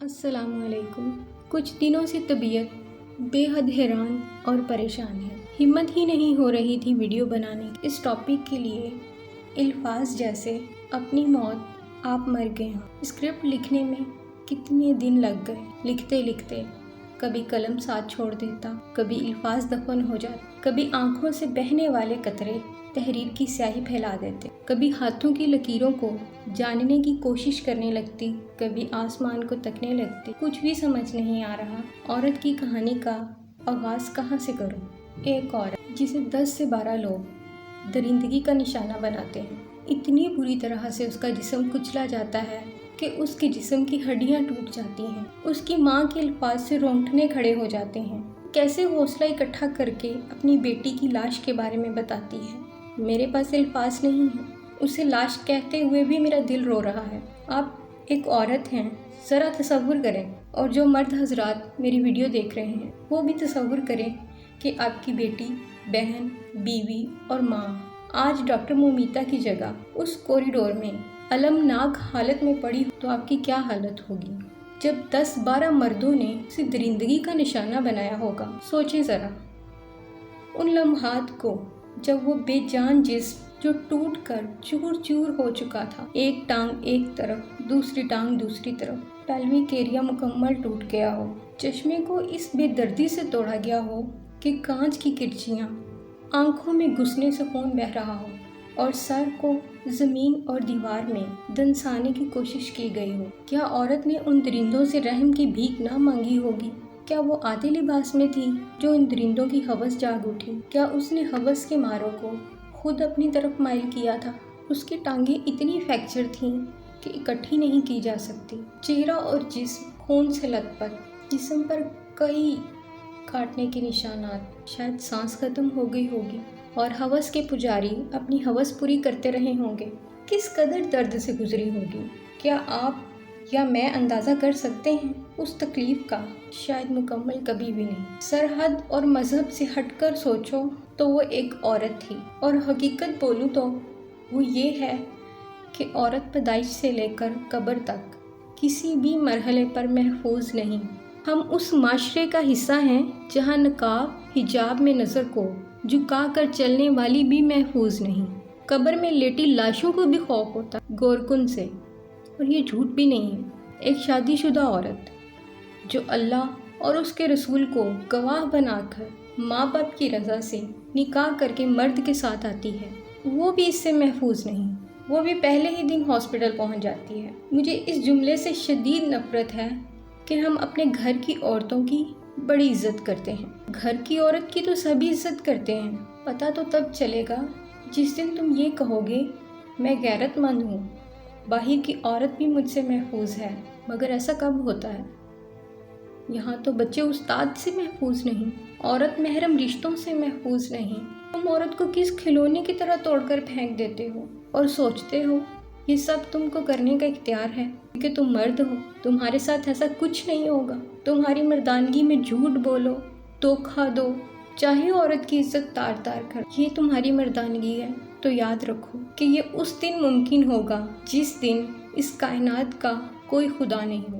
السلام علیکم۔ کچھ دنوں سے طبیعت بے حد حیران اور پریشان ہے۔ ہمت ہی نہیں ہو رہی تھی ویڈیو بنانے کی۔ اس ٹاپک کے لیے الفاظ جیسے اپنی موت آپ مر گئے ہوں۔ اسکرپٹ لکھنے میں کتنے دن لگ گئے۔ لکھتے لکھتے کبھی قلم ساتھ چھوڑ دیتا، کبھی الفاظ دفن ہو جاتے، کبھی آنکھوں سے بہنے والے قطرے تحریر کی سیاہی پھیلا دیتے، کبھی ہاتھوں کی لکیروں کو جاننے کی کوشش کرنے لگتی، کبھی آسمان کو تکنے لگتی۔ کچھ بھی سمجھ نہیں آ رہا، عورت کی کہانی کا آغاز کہاں سے کروں۔ ایک عورت جسے 10 سے 12 لوگ درندگی کا نشانہ بناتے ہیں، اتنی بری طرح سے اس کا جسم کچلا جاتا ہے کہ اس کے جسم کی ہڈیاں ٹوٹ جاتی ہیں۔ اس کی ماں کے الفاظ سے رونگٹے کھڑے ہو جاتے ہیں۔ کیسے حوصلہ اکٹھا کر کے اپنی بیٹی کی لاش کے بارے میں بتاتی ہے۔ میرے پاس الفاظ نہیں ہیں، اسے لاش کہتے ہوئے بھی میرا دل رو رہا ہے۔ آپ ایک عورت ہیں، ذرا تصور کریں، اور جو مرد حضرات میری ویڈیو دیکھ رہے ہیں وہ بھی تصور کریں کہ آپ کی بیٹی، بہن، بیوی اور ماں آج ڈاکٹر مومیتا کی جگہ اس کوریڈور میں المناک حالت میں پڑی تو آپ کی کیا حالت ہوگی۔ جب 10-12 مردوں نے اسے درندگی کا نشانہ بنایا ہوگا، سوچیں ذرا ان لمحات کو جب وہ بے جان جسم جو ٹوٹ کر چور چور ہو چکا تھا، ایک ٹانگ ایک طرف، دوسری ٹانگ دوسری طرف، پیلوک ایریا مکمل ٹوٹ گیا ہو، چشمے کو اس بے دردی سے توڑا گیا ہو کہ کانچ کی کرچیاں آنکھوں میں گھسنے سے خون بہہ رہا ہو، اور سر کو زمین اور دیوار میں دنسانے کی کوشش کی گئی ہو۔ کیا عورت نے ان درندوں سے رحم کی بھیک نہ مانگی ہوگی؟ کیا وہ آدھے لباس میں تھی جو ان درندوں کی ہوس جاگ اٹھی؟ کیا اس نے ہوس کے ماروں کو خود اپنی طرف مائل کیا تھا؟ اس کی ٹانگیں اتنی فریکچر تھیں کہ اکٹھی نہیں کی جا سکتی۔ چہرہ اور جسم خون سے لت پت، جسم پر کئی کاٹنے کے نشانات، شاید سانس ختم ہو گئی ہوگی، اور ہوس کے پجاری اپنی ہوس پوری کرتے رہے ہوں گے۔ کس قدر درد سے گزری ہوگی، کیا آپ یا میں اندازہ کر سکتے ہیں؟ اس تکلیف کا شاید مکمل کبھی بھی نہیں۔ سرحد اور مذہب سے ہٹ کر سوچو تو وہ ایک عورت تھی، اور حقیقت بولوں تو وہ یہ ہے کہ عورت پیدائش سے لے کر قبر تک کسی بھی مرحلے پر محفوظ نہیں۔ ہم اس معاشرے کا حصہ ہیں جہاں نقاب حجاب میں نظر کو جھکا کر چلنے والی بھی محفوظ نہیں۔ قبر میں لیٹی لاشوں کو بھی خوف ہوتا گورکن سے، اور یہ جھوٹ بھی نہیں ہے۔ ایک شادی شدہ عورت جو اللہ اور اس کے رسول کو گواہ بنا کر ماں باپ کی رضا سے نکاح کر کے مرد کے ساتھ آتی ہے، وہ بھی اس سے محفوظ نہیں۔ وہ بھی پہلے ہی دن ہاسپٹل پہنچ جاتی ہے۔ مجھے اس جملے سے شدید نفرت ہے کہ ہم اپنے گھر کی عورتوں کی بڑی عزت کرتے ہیں۔ گھر کی عورت کی تو سبھی عزت کرتے ہیں۔ پتہ تو تب چلے گا جس دن تم یہ کہو گے میں غیرت مند ہوں، باہر کی عورت بھی مجھ سے محفوظ ہے۔ مگر ایسا کب ہوتا ہے؟ یہاں تو بچے استاد سے محفوظ نہیں، عورت محرم رشتوں سے محفوظ نہیں۔ تم عورت کو کس کھلونے کی طرح توڑ کر پھینک دیتے ہو اور سوچتے ہو یہ سب تم کو کرنے کا اختیار ہے کیونکہ تم مرد ہو۔ تمہارے ساتھ ایسا کچھ نہیں ہوگا۔ تمہاری مردانگی میں جھوٹ بولو، دھوکہ دو، چاہے عورت کی عزت تار تار کر، یہ تمہاری مردانگی ہے۔ تو یاد رکھو کہ یہ اس دن ممکن ہوگا جس دن اس کائنات کا کوئی خدا نہیں ہو۔